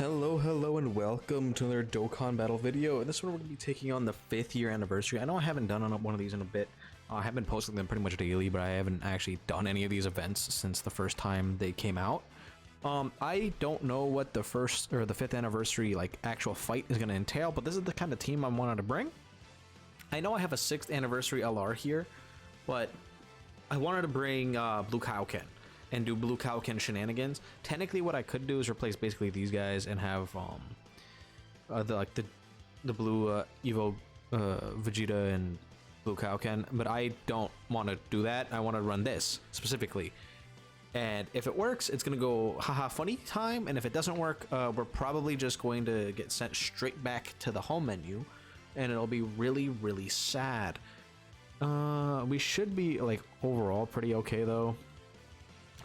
Hello, and welcome to another Dokkan battle video. In this one, we're going to be taking on the 5th year anniversary. I know I haven't done one of these in a bit. I have been posting them pretty much daily, but I haven't actually done any of these events since the first time they came out. I don't know what the 5th anniversary actual fight is going to entail, but this is the kind of team I wanted to bring. I know I have a 6th anniversary LR here, but I wanted to bring Blue Kaioken and do Blue Kaioken shenanigans. Technically, what I could do is replace basically these guys and have the blue Evo Vegeta and Blue Kaioken, but I don't want to do that. I want to run this specifically, and if it works, it's gonna go haha funny time, and if it doesn't work, we're probably just going to get sent straight back to the home menu, and it'll be really sad. We should be overall pretty okay though.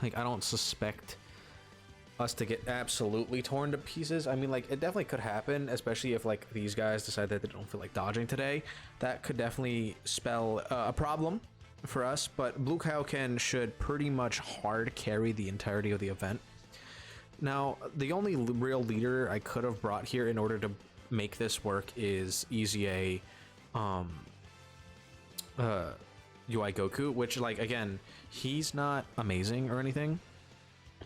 I don't suspect us to get absolutely torn to pieces. I mean, it definitely could happen, especially if these guys decide that they don't feel like dodging today. That could definitely spell a problem for us, but Blue Kaioken should pretty much hard carry the entirety of the event. Now, the only real leader I could have brought here in order to make this work is EZA UI Goku, which again, he's not amazing or anything,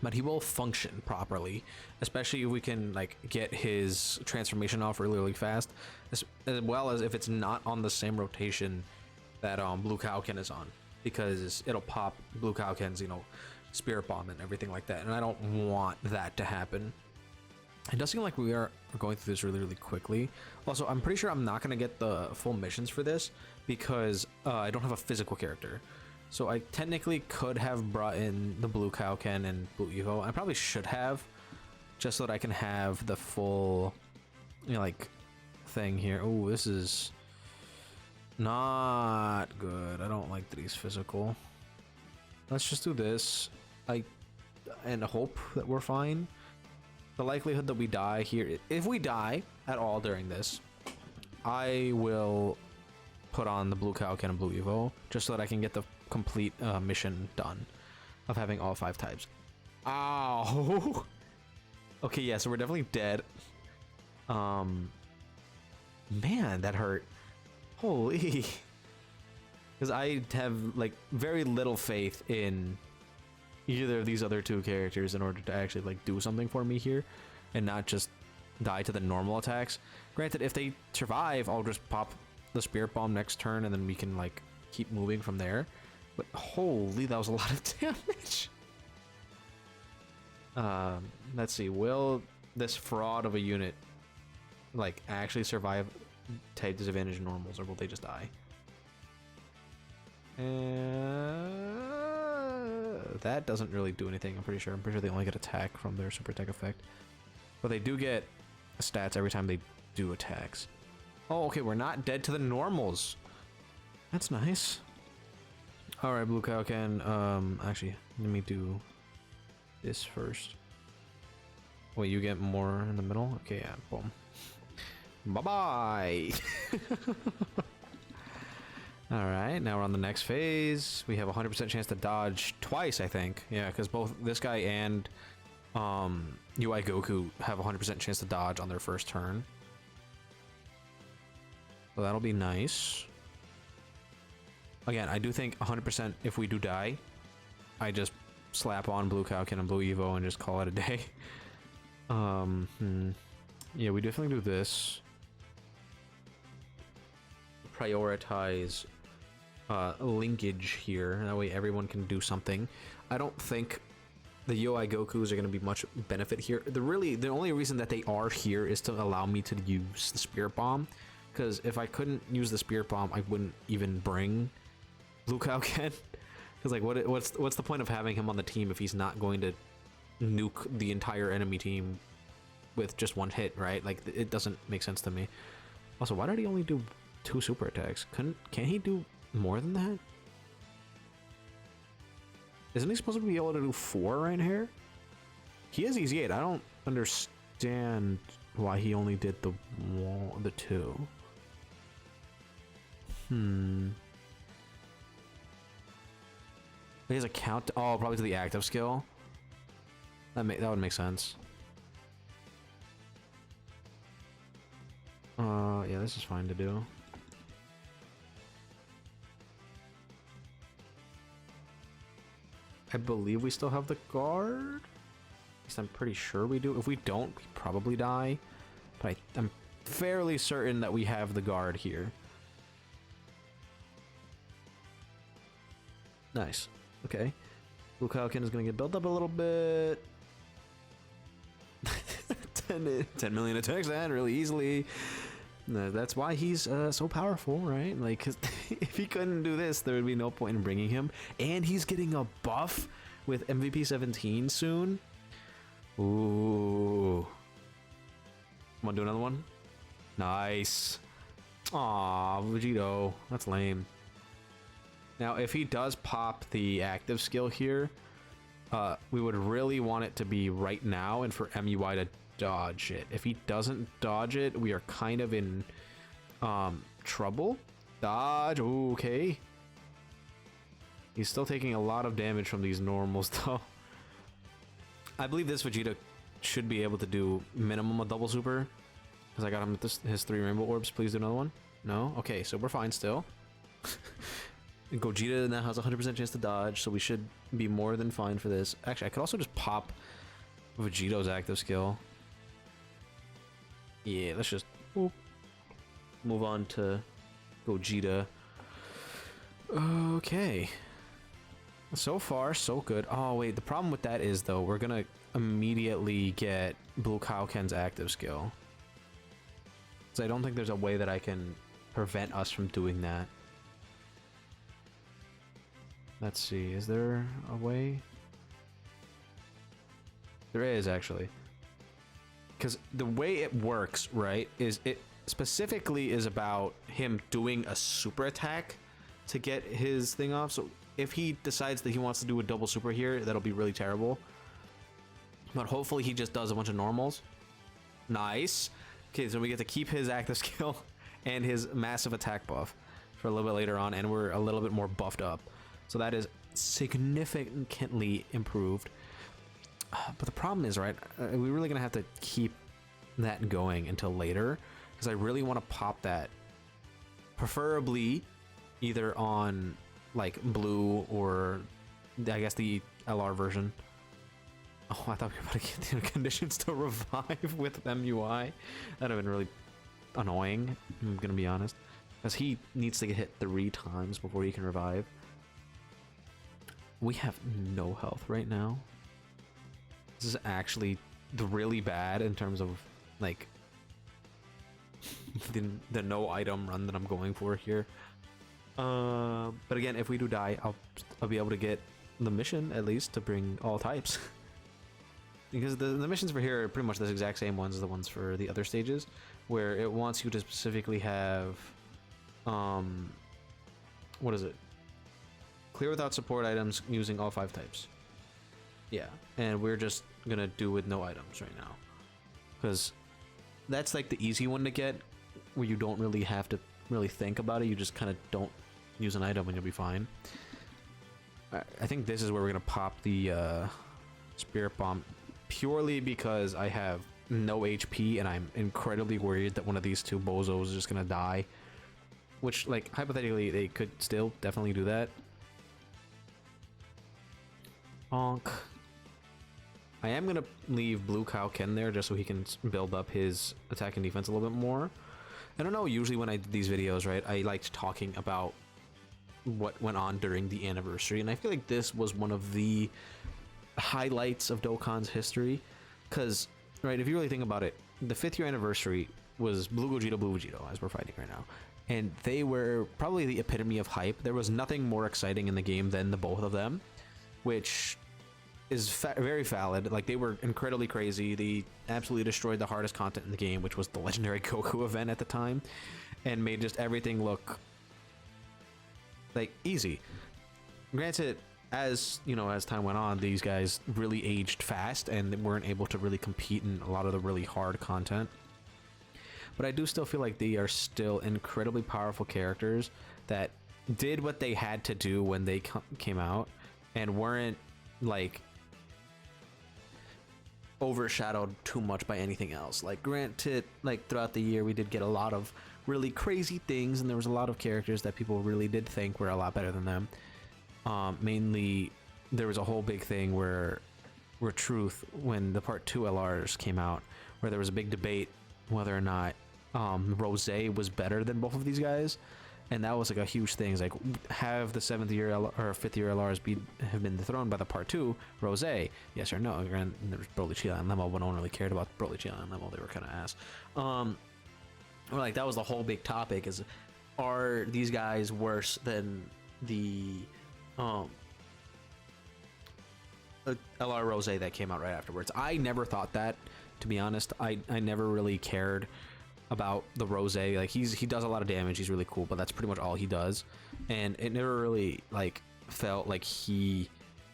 but he will function properly, especially if we can get his transformation off really fast, as well as if it's not on the same rotation that Blue Kaioken is on, because it'll pop Blue Kaioken's Spirit Bomb and everything like that, and I don't want that to happen. It does seem like we are going through this really quickly. Also, I'm pretty sure I'm not going to get the full missions for this because I don't have a physical character. So I technically could have brought in the Blue Kaioken and Blue Evo. I probably should have, just so that I can have the full, thing here. Oh, this is not good. I don't like that he's physical. Let's just do this. And hope that we're fine. The likelihood that we die here, if we die at all during this, I will put on the Blue Kaioken and Blue Evo just so that I can get the complete mission done of having all 5 types. Ow! Okay, yeah, so we're definitely dead. Man, that hurt. Holy. Because I have very little faith in either of these other 2 characters in order to actually do something for me here and not just die to the normal attacks. Granted, if they survive, I'll just pop the Spirit Bomb next turn and then we can keep moving from there. But holy, that was a lot of damage. Let's see, will this fraud of a unit actually survive type disadvantage normals, or will they just die? That doesn't really do anything. I'm pretty sure they only get attack from their super attack effect, but they do get stats every time they do attacks. Oh, okay, we're not dead to the normals. That's nice. All right, Blue Kaioken. Actually, let me do this first. Wait, you get more in the middle? Okay, yeah, boom. Bye-bye. All right, now we're on the next phase. We have a 100% chance to dodge twice, I think. Yeah, because both this guy and UI Goku have a 100% chance to dodge on their first turn. So that'll be nice. Again, I do think 100% if we do die, I just slap on Blue Kaioken and Blue Evo and just call it a day. Yeah, we definitely do this. Prioritize linkage here, that way everyone can do something. I don't think the UI Gokus are going to be much benefit here. The only reason that they are here is to allow me to use the Spirit Bomb, because if I couldn't use the Spirit Bomb, I wouldn't even bring Blue Kaioken. Because what's the point of having him on the team if he's not going to nuke the entire enemy team with just one hit, right? It doesn't make sense to me. Also, why did he only do 2 super attacks? Can he do more than that? Isn't he supposed to be able to do 4 right here? He is easy 8. I don't understand why he only did the 2. He has a count. Oh, probably to the active skill. That would make sense. Yeah, this is fine to do. I believe we still have the guard. At least I'm pretty sure we do. If we don't, we probably die. But I'm fairly certain that we have the guard here. Nice. Okay. Blue Kalkin is going to get built up a little bit. 10 million attacks that really easily. That's why he's so powerful, right? Like, 'cause if he couldn't do this, there would be no point in bringing him. And he's getting a buff with MVP 17 soon. Ooh. Want to do another one? Nice. Aw, Vegito. That's lame. Now, if he does pop the active skill here, we would really want it to be right now and for MUI to dodge it. If he doesn't dodge it, we are kind of in trouble. Dodge. Ooh, okay. He's still taking a lot of damage from these normals, though. I believe this Vegeta should be able to do minimum a double super. Because I got him with his 3 rainbow orbs. Please do another one. No? Okay, so we're fine still. And Gogeta now has a 100% chance to dodge, so we should be more than fine for this. Actually, I could also just pop Vegito's active skill. Yeah, let's just move on to Gogeta. Okay. So far, so good. Oh, wait, the problem with that is, though, we're gonna immediately get Blue Kaioken's active skill. So I don't think there's a way that I can prevent us from doing that. Let's see, is there a way? There is, actually. Because the way it works, right, is it specifically is about him doing a super attack to get his thing off. So if he decides that he wants to do a double super here, that'll be really terrible. But hopefully he just does a bunch of normals. Nice. Okay, so we get to keep his active skill and his massive attack buff for a little bit later on, and we're a little bit more buffed up. So that is significantly improved. But the problem is, right, we're really going to have to keep that going until later, because I really want to pop that, preferably either on, like, blue or, I guess, the LR version. Oh, I thought we were about to get the conditions to revive with MUI. That'd have been really annoying, I'm going to be honest, because he needs to get hit 3 times before he can revive. We have no health right now. This is actually really bad in terms of, like, the no item run that I'm going for here. But again, if we do die, I'll be able to get the mission, at least, to bring all types. Because the missions for here are pretty much the exact same ones as the ones for the other stages, where it wants you to specifically have, what is it? Clear without support items using all 5 types. Yeah, and we're just gonna do with no items right now, because that's like the easy one to get, where you don't really have to really think about it. You just kind of don't use an item and you'll be fine. I think this is where we're gonna pop the Spirit Bomb, purely because I have no HP and I'm incredibly worried that one of these 2 bozos is just gonna die. Which, like, hypothetically, they could still definitely do that. Bonk. I am going to leave Blue Kaioken there just so he can build up his attack and defense a little bit more. I don't know, usually when I did these videos, right, I liked talking about what went on during the anniversary, and I feel like this was one of the highlights of Dokkan's history, because, right, if you really think about it, the 5th year anniversary was Blue Vegito, as we're fighting right now, and they were probably the epitome of hype. There was nothing more exciting in the game than the both of them, which is very valid. Like, they were incredibly crazy. They absolutely destroyed the hardest content in the game, which was the legendary Goku event at the time, and made just everything look like easy. Granted, as you know, as time went on, these guys really aged fast and weren't able to really compete in a lot of the really hard content. But I do still feel like they are still incredibly powerful characters that did what they had to do when they came out, and weren't, like, overshadowed too much by anything else. Like, granted, like throughout the year we did get a lot of really crazy things, and there was a lot of characters that people really did think were a lot better than them. Mainly there was a whole big thing where Truth, when the part 2 LRs came out, where there was a big debate whether or not Rose was better than both of these guys, and that was like a huge thing. It's like, have the 7th year or 5th year LRs have been dethroned by the part 2 Rose? Yes or no? And there was Broly, Chila, and Lemo, but no one really cared about Broly, Chila, and Lemo. They were kind of ass. Or like, that was the whole big topic: is, are these guys worse than the LR Rose that came out right afterwards? I never thought that, to be honest. I never really cared about the Rose. Like, he does a lot of damage, he's really cool, but that's pretty much all he does, and it never really like felt like he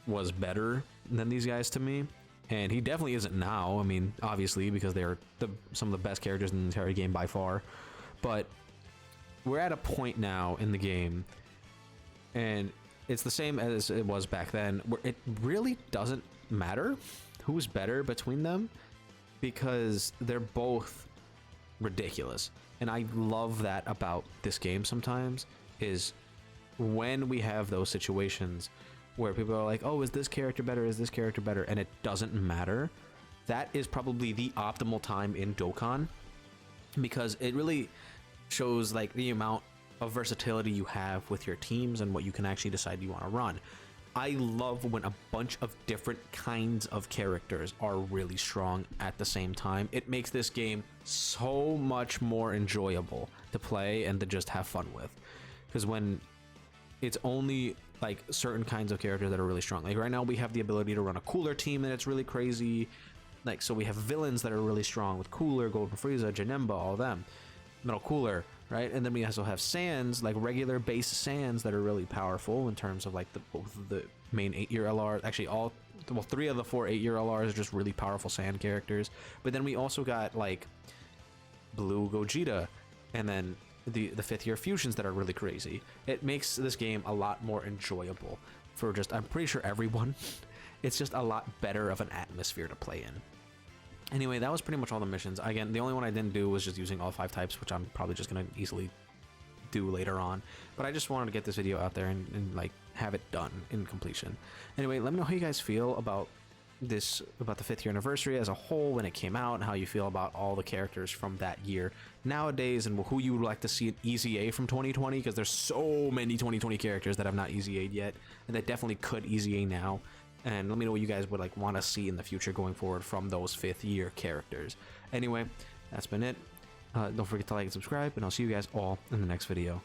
was better than these guys to me. And he definitely isn't now. I mean, obviously, because they're some of the best characters in the entire game by far. But we're at a point now in the game, and it's the same as it was back then, where it really doesn't matter who's better between them, because they're both ridiculous. And I love that about this game sometimes, is when we have those situations where people are like, oh, is this character better, is this character better, and it doesn't matter. That is probably the optimal time in Dokkan, because it really shows like the amount of versatility you have with your teams and what you can actually decide you want to run. I love when a bunch of different kinds of characters are really strong at the same time. It makes this game so much more enjoyable to play and to just have fun with, because when it's only like certain kinds of characters that are really strong. Like right now we have the ability to run a Cooler team, and it's really crazy. Like, so we have villains that are really strong with Cooler, Golden Frieza, Janemba, all of them. Metal Cooler, right? And then we also have Sans, like regular base Sans, that are really powerful in terms of like both of the main 8-year LRs. Actually, well, 3 of the 4 8-year LRs are just really powerful Sand characters. But then we also got like Blue Gogeta, and then the 5th year fusions that are really crazy. It makes this game a lot more enjoyable for just, I'm pretty sure, everyone. It's just a lot better of an atmosphere to play in. Anyway, that was pretty much all the missions. Again, the only one I didn't do was just using all 5 types, which I'm probably just gonna easily do later on. But I just wanted to get this video out there and like have it done in completion. Anyway, let me know how you guys feel about this, about the 5th year anniversary as a whole when it came out, and how you feel about all the characters from that year nowadays, and who you would like to see an EZA from 2020, because there's so many 2020 characters that have not EZA'd yet and that definitely could EZA now. And let me know what you guys would like want to see in the future going forward from those 5th year characters. Anyway, that's been it. Don't forget to like and subscribe, and I'll see you guys all in the next video.